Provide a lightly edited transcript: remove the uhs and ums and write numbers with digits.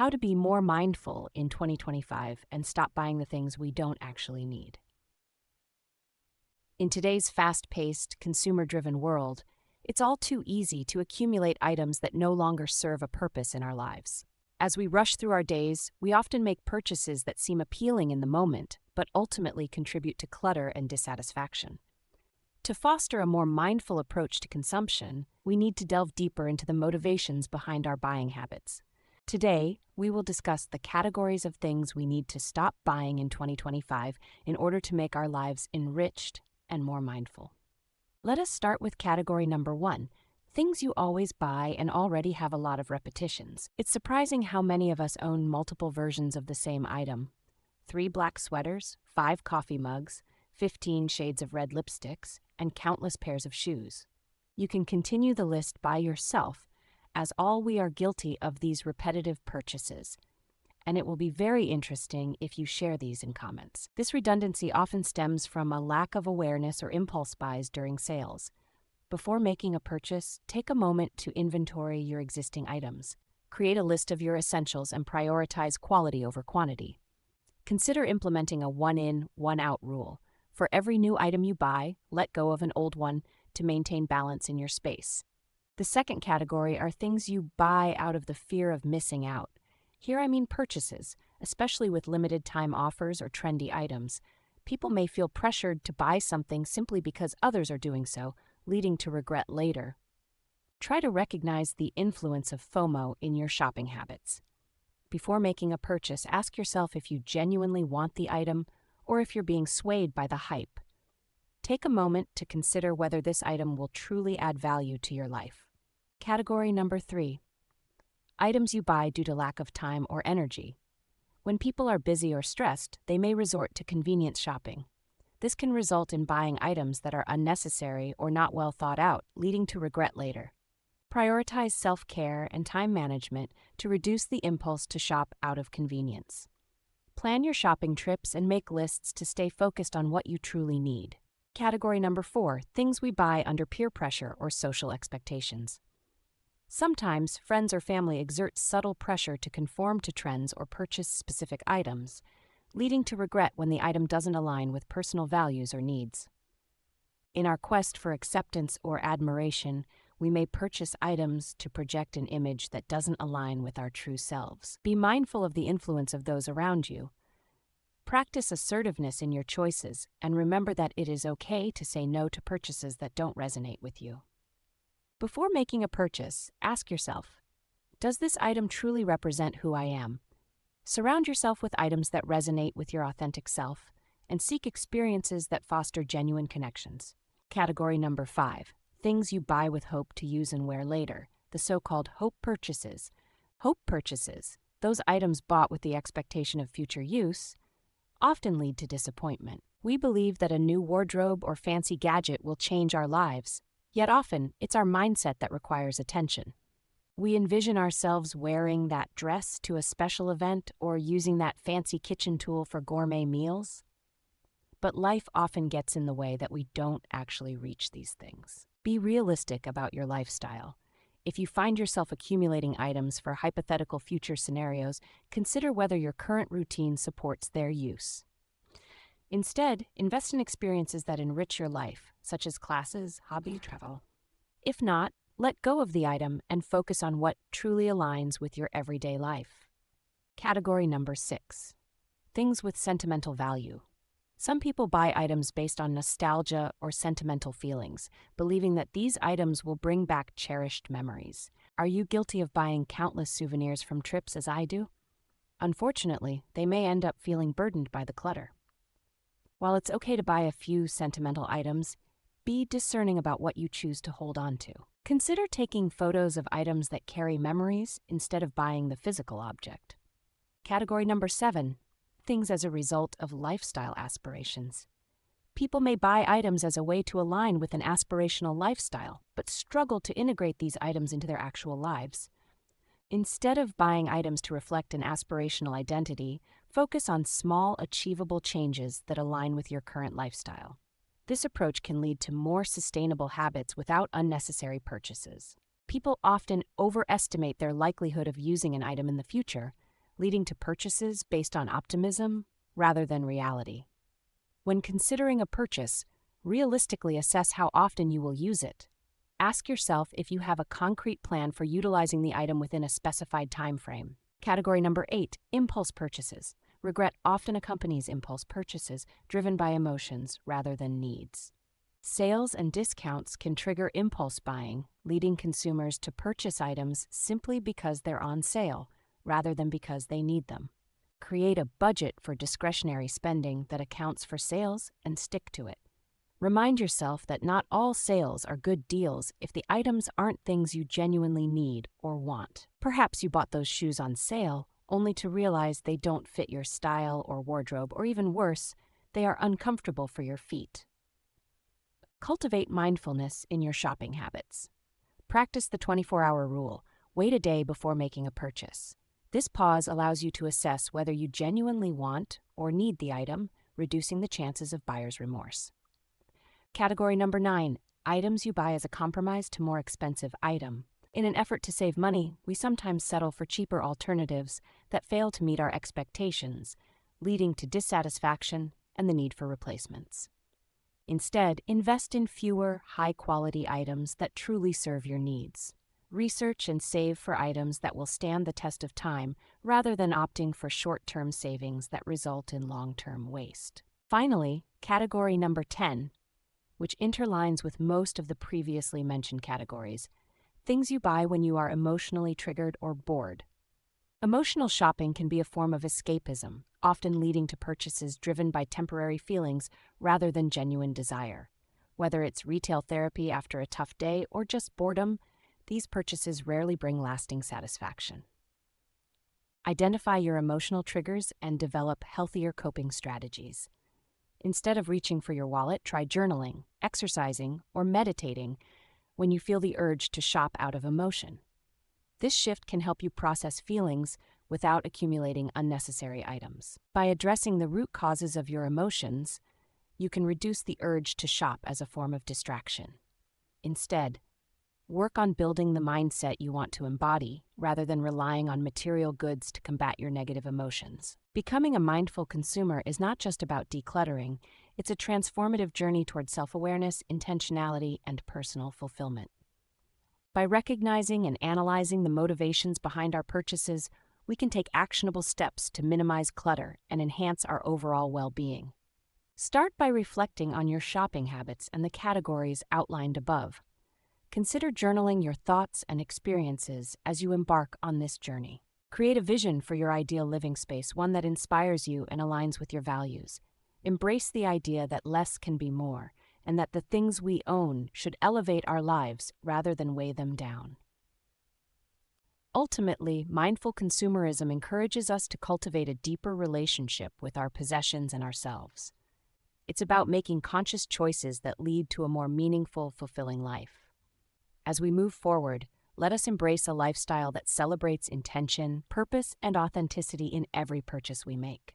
How to be more mindful in 2025 and stop buying the things we don't actually need. In today's fast-paced, consumer-driven world, it's all too easy to accumulate items that no longer serve a purpose in our lives. As we rush through our days, we often make purchases that seem appealing in the moment, but ultimately contribute to clutter and dissatisfaction. To foster a more mindful approach to consumption, we need to delve deeper into the motivations behind our buying habits. Today, we will discuss the categories of things we need to stop buying in 2025 in order to make our lives enriched and more mindful. Let us start with category number 1, things you always buy and already have a lot of repetitions. It's surprising how many of us own multiple versions of the same item. 3 black sweaters, 5 coffee mugs, 15 shades of red lipsticks, and countless pairs of shoes. You can continue the list by yourself, as all we are guilty of these repetitive purchases, and it will be very interesting if you share these in comments. This redundancy often stems from a lack of awareness or impulse buys during sales. Before making a purchase, take a moment to inventory your existing items. Create a list of your essentials and prioritize quality over quantity. Consider implementing a one-in, one-out rule. For every new item you buy, let go of an old one to maintain balance in your space. The second category are things you buy out of the fear of missing out. Here I mean purchases, especially with limited time offers or trendy items. People may feel pressured to buy something simply because others are doing so, leading to regret later. Try to recognize the influence of FOMO in your shopping habits. Before making a purchase, ask yourself if you genuinely want the item or if you're being swayed by the hype. Take a moment to consider whether this item will truly add value to your life. Category number 3. Items you buy due to lack of time or energy. When people are busy or stressed, they may resort to convenience shopping. This can result in buying items that are unnecessary or not well thought out, leading to regret later. Prioritize self-care and time management to reduce the impulse to shop out of convenience. Plan your shopping trips and make lists to stay focused on what you truly need. Category number 4, things we buy under peer pressure or social expectations. Sometimes, friends or family exert subtle pressure to conform to trends or purchase specific items, leading to regret when the item doesn't align with personal values or needs. In our quest for acceptance or admiration, we may purchase items to project an image that doesn't align with our true selves. Be mindful of the influence of those around you. Practice assertiveness in your choices, and remember that it is okay to say no to purchases that don't resonate with you. Before making a purchase, ask yourself, does this item truly represent who I am? Surround yourself with items that resonate with your authentic self, and seek experiences that foster genuine connections. Category number 5, things you buy with hope to use and wear later, the so-called hope purchases. Hope purchases, those items bought with the expectation of future use, often lead to disappointment. We believe that a new wardrobe or fancy gadget will change our lives, yet often it's our mindset that requires attention. We envision ourselves wearing that dress to a special event or using that fancy kitchen tool for gourmet meals. But life often gets in the way that we don't actually reach these things. Be realistic about your lifestyle. If you find yourself accumulating items for hypothetical future scenarios, consider whether your current routine supports their use. Instead, invest in experiences that enrich your life, such as classes, hobby, travel. If not, let go of the item and focus on what truly aligns with your everyday life. Category number 6, things with sentimental value. Some people buy items based on nostalgia or sentimental feelings, believing that these items will bring back cherished memories. Are you guilty of buying countless souvenirs from trips as I do? Unfortunately, they may end up feeling burdened by the clutter. While it's okay to buy a few sentimental items, be discerning about what you choose to hold on to. Consider taking photos of items that carry memories instead of buying the physical object. Category number 7, things as a result of lifestyle aspirations. People may buy items as a way to align with an aspirational lifestyle, but struggle to integrate these items into their actual lives. Instead of buying items to reflect an aspirational identity, focus on small, achievable changes that align with your current lifestyle. This approach can lead to more sustainable habits without unnecessary purchases. People often overestimate their likelihood of using an item in the future, leading to purchases based on optimism rather than reality. When considering a purchase, realistically assess how often you will use it. Ask yourself if you have a concrete plan for utilizing the item within a specified time frame. Category number 8, impulse purchases. Regret often accompanies impulse purchases driven by emotions rather than needs. Sales and discounts can trigger impulse buying, leading consumers to purchase items simply because they're on sale, rather than because they need them. Create a budget for discretionary spending that accounts for sales and stick to it. Remind yourself that not all sales are good deals if the items aren't things you genuinely need or want. Perhaps you bought those shoes on sale only to realize they don't fit your style or wardrobe, or even worse, they are uncomfortable for your feet. Cultivate mindfulness in your shopping habits. Practice the 24-hour rule. Wait a day before making a purchase. This pause allows you to assess whether you genuinely want or need the item, reducing the chances of buyer's remorse. Category number 9, items you buy as a compromise to more expensive item. In an effort to save money, we sometimes settle for cheaper alternatives that fail to meet our expectations, leading to dissatisfaction and the need for replacements. Instead, invest in fewer, high-quality items that truly serve your needs. Research and save for items that will stand the test of time, rather than opting for short-term savings that result in long-term waste. Finally, category number 10, which interlines with most of the previously mentioned categories, things you buy when you are emotionally triggered or bored. Emotional shopping can be a form of escapism, often leading to purchases driven by temporary feelings rather than genuine desire. Whether it's retail therapy after a tough day or just boredom, these purchases rarely bring lasting satisfaction. Identify your emotional triggers and develop healthier coping strategies. Instead of reaching for your wallet, try journaling, exercising, or meditating when you feel the urge to shop out of emotion. This shift can help you process feelings without accumulating unnecessary items. By addressing the root causes of your emotions, you can reduce the urge to shop as a form of distraction. Instead, work on building the mindset you want to embody rather than relying on material goods to combat your negative emotions. Becoming a mindful consumer is not just about decluttering, it's a transformative journey toward self-awareness, intentionality, and personal fulfillment. By recognizing and analyzing the motivations behind our purchases, we can take actionable steps to minimize clutter and enhance our overall well-being. Start by reflecting on your shopping habits and the categories outlined above. Consider journaling your thoughts and experiences as you embark on this journey. Create a vision for your ideal living space, one that inspires you and aligns with your values. Embrace the idea that less can be more, and that the things we own should elevate our lives rather than weigh them down. Ultimately, mindful consumerism encourages us to cultivate a deeper relationship with our possessions and ourselves. It's about making conscious choices that lead to a more meaningful, fulfilling life. As we move forward, let us embrace a lifestyle that celebrates intention, purpose, and authenticity in every purchase we make.